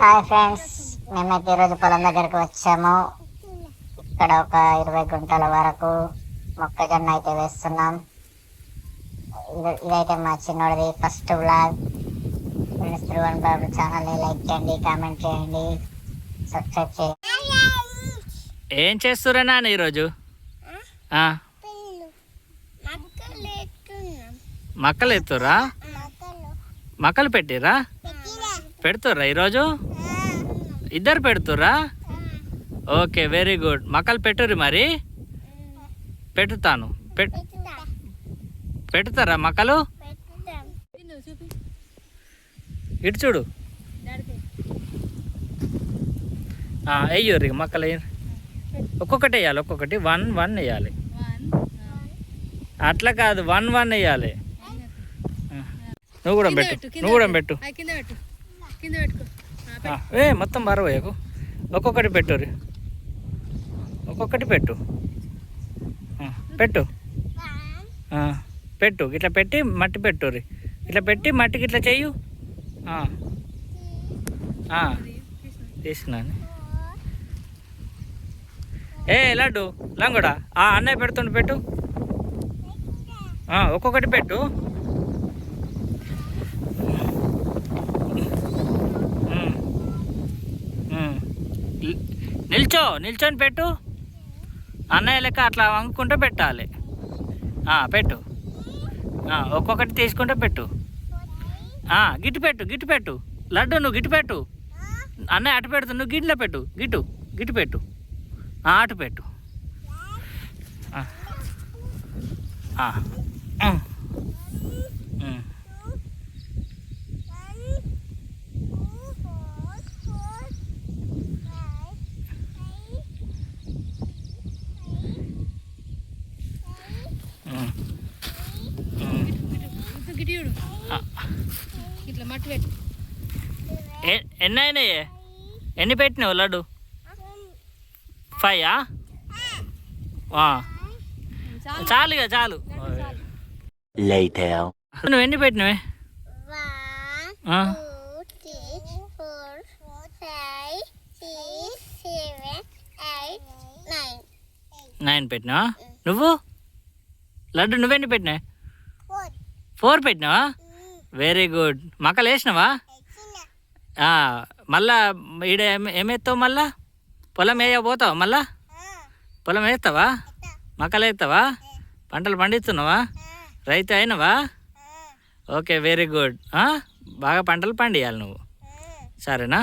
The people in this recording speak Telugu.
హాయ్ ఫ్రెండ్స్, మేమైతే ఈరోజు పొలం దగ్గరికి వచ్చాము. ఇక్కడ ఒక 20 గుంటల వరకు మొక్కజొన్న అయితే వేస్తున్నాం. ఇదైతే మా చిన్నోడిది ఫస్ట్ వ్లాగ్. ఫ్రెండ్స్, ధ్రువన్ బాబు ఛానల్ని లైక్ చేయండి, కామెంట్ చేయండి, సబ్స్క్రైబ్ చేయండి. ఏం చేస్తురా నాన్న ఈరోజు? మక్కలు ఎత్తురా? మక్కలు పెట్టిరా? పెడుతుర్రా ఈరోజు? ఇద్దరు పెడుతుర్రా? Okay, very good. మక్కలు పెట్టుర్రి. మరి పెట్టుతాను. పెట్టుతారా మక్కలు? ఇటు చూడు. వెయ్యూరి మక్కలు. ఒక్కొక్కటి వేయాలి, ఒక్కొక్కటి 1 వేయాలి. అట్లా కాదు, 1 వేయాలి. నువ్వు కూడా పెట్టు. మొత్తం బరవయ్యకు. ఒక్కొక్కటి పెట్టుర్రి. ఒక్కొక్కటి పెట్టు. పెట్టు ఇట్లా పెట్టి మట్టి పెట్టుర్రి. ఇట్లా పెట్టి మట్టికి ఇట్లా చెయ్యు. తీసుకున్నాను. లడ్డు లంగుడా అన్నయ్య పెడుతుండు. పెట్టు. ఒక్కొక్కటి పెట్టు. నిల్చొని పెట్టు. అన్నయ్య లెక్క అట్లా వంగుకుంటూ పెట్టాలి. పెట్టు. ఒక్కొక్కటి తీసుకుంటే పెట్టు. గిట్టు పెట్టు. లడ్డు నువ్వు గిట్టు పెట్టు. అన్నయ్య అటు పెడుతు, నువ్వు గిట్లో పెట్టు. గిట్టు పెట్టు. అటు పెట్టు. ఇట్లా మట్టి పెట్టు. ఎన్ని పెట్టినావు లడ్డు? 5 చాలు. నువ్వు ఎన్ని పెట్టినవే? 1 2 3 4 5 6 7 8 9 పెట్టినావా? నువ్వు లడ్డు నువ్వెన్ని పెట్టినావు? 4 పెట్టినావా? Very good. మక్కలు వేసినావా? మళ్ళా ఈడ ఏమేస్తావు? మళ్ళా పొలం వేయబోతావా? మళ్ళా పొలం వేస్తావా? మక్కలు వేస్తావా? పంటలు పండిస్తున్నావా? రైతు అయినవా? Okay, very good. బాగా పంటలు పండియాలి నువ్వు. సరేనా?